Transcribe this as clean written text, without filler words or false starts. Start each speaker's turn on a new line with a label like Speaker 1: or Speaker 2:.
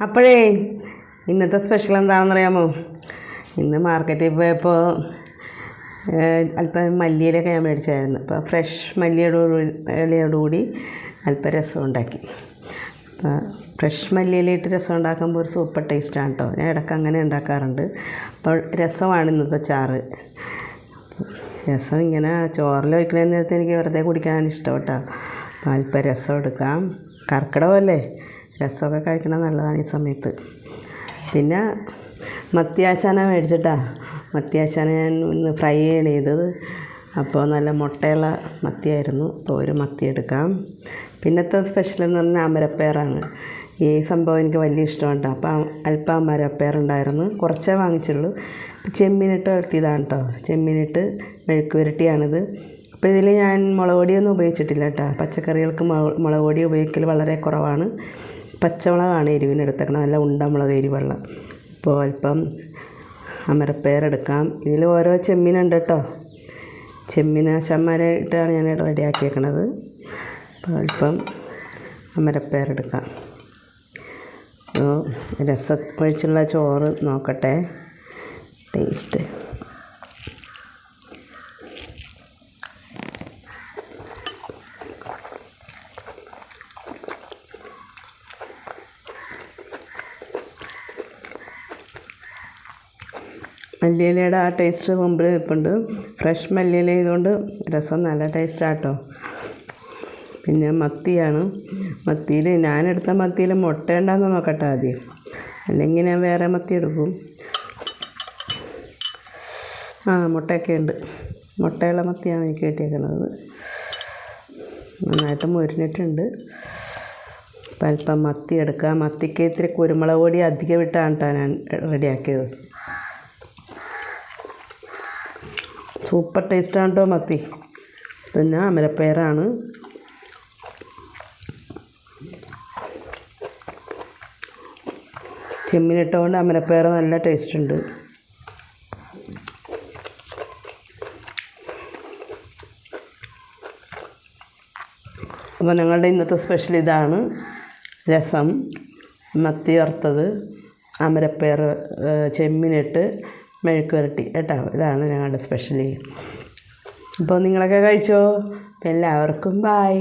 Speaker 1: അപ്പോഴേ ഇന്നത്തെ സ്പെഷ്യൽ എന്താണെന്നറിയാമോ? ഇന്ന് മാർക്കറ്റിൽ പോയപ്പോൾ അല്പം മല്ലിയിലൊക്കെ ഞാൻ മേടിച്ചായിരുന്നു. അപ്പോൾ ഫ്രഷ് ഇലയോടുകൂടി അല്പം രസം ഉണ്ടാക്കി. അപ്പോൾ ഫ്രഷ് മല്ലിയിലയിട്ട് രസം ഉണ്ടാക്കുമ്പോൾ ഒരു സൂപ്പർ ടേസ്റ്റാണ് കേട്ടോ. ഞാൻ ഇടയ്ക്ക് അങ്ങനെ ഉണ്ടാക്കാറുണ്ട്. അപ്പോൾ രസമാണ് ഇന്നത്തെ ചാറ്. രസം ഇങ്ങനെ ചോറിൽ വയ്ക്കണ നേരത്തെ എനിക്ക് വെറുതെ കുടിക്കാനാണ് ഇഷ്ടം കേട്ടോ. അപ്പോൾ അല്പം രസം എടുക്കാം. കർക്കിടകമല്ലേ, രസമൊക്കെ കഴിക്കണം നല്ലതാണ് ഈ സമയത്ത്. പിന്നെ മത്തിയാശാന മേടിച്ചിട്ടാ. മത്തിയാശാന ഞാൻ ഇന്ന് ഫ്രൈ ചെയ്തത്. അപ്പോൾ നല്ല മുട്ടയുള്ള മത്തിയായിരുന്നു. അപ്പോൾ ഒരു മത്തി എടുക്കാം. പിന്നത്തെ സ്പെഷ്യൽ എന്ന് പറഞ്ഞാൽ അമരപ്പയറാണ്. ഈ സംഭവം എനിക്ക് വലിയ ഇഷ്ടമാണ് കേട്ടോ. അപ്പോൾ അല്പം അമരപ്പയറുണ്ടായിരുന്നു, കുറച്ചേ വാങ്ങിച്ചുള്ളൂ. ചെമ്മീനിട്ട് വളർത്തിയതാണ് കേട്ടോ. ചെമ്മീനിട്ട് മെഴുക്ക് പുരട്ടിയാണിത്. അപ്പോൾ ഇതിൽ ഞാൻ മുളക് പൊടിയൊന്നും ഉപയോഗിച്ചിട്ടില്ല കേട്ടോ. പച്ചക്കറികൾക്ക് മുളക് പൊടി ഉപയോഗിക്കൽ വളരെ കുറവാണ്. പച്ചമുളകാണ് എരിവിനെടുത്തേക്കണം, നല്ല ഉണ്ടമുളക് എരിവുള്ള. അപ്പോൾ അല്പം അമരപ്പയറെടുക്കാം. ഇതിൽ ഓരോ ചെമ്മീനുണ്ട് കേട്ടോ. ചെമ്മീനാശന്മാരായിട്ടാണ് ഞാൻ റെഡിയാക്കിയേക്കണത്. അപ്പോൾ അല്പം അമരപ്പയറെടുക്കാം. രസം ഒഴിച്ചുള്ള ചോറ് നോക്കട്ടെ ടേസ്റ്റ്. മല്ലിയിലയുടെ ആ ടേസ്റ്റ് മുമ്പിൽ നിൽപ്പുണ്ട്. ഫ്രഷ് മല്ലിയില ആയതുകൊണ്ട് രസം നല്ല ടേസ്റ്റാട്ടോ. പിന്നെ മത്തിയാണ്. മത്തിയിൽ ഞാനെടുത്ത മത്തിയിൽ മുട്ട ഉണ്ടെന്ന് നോക്കട്ടെ ആദ്യം, അല്ലെങ്കിൽ ഞാൻ വേറെ മത്തി എടുക്കും. മുട്ടയൊക്കെ ഉണ്ട്. മുട്ടയുള്ള മത്തിയാണ് എനിക്ക് കിട്ടിയേക്കുന്നത്. നന്നായിട്ട് മുരിഞ്ഞിട്ടുണ്ട്. അപ്പം അല്പം മത്തി എടുക്കാം. മത്തിക്ക് ഇത്തിരി കുരുമുളക് പൊടി അധികം ഇട്ടാണ് കേട്ടോ ഞാൻ റെഡിയാക്കിയത്. സൂപ്പർ ടേസ്റ്റാണ് കേട്ടോ മത്തി. പിന്നെ അമരപ്പയറാണ്. ചെമ്മീനിട്ടുകൊണ്ട് അമരപ്പയർ നല്ല ടേസ്റ്റ് ഉണ്ട്. അപ്പോൾ ഞങ്ങളുടെ ഇന്നത്തെ സ്പെഷ്യൽ ഇതാണ്. രസം, മത്തി വറുത്തത്, അമരപ്പയർ, ചെമ്മീനിട്ട് മെഴുക്ക് പുരട്ടി കേട്ടോ. ഇതാണ് ഞങ്ങളുടെ സ്പെഷ്യൽ. അപ്പോൾ നിങ്ങളൊക്കെ കഴിച്ചോ? എല്ലാവർക്കും ബായ്.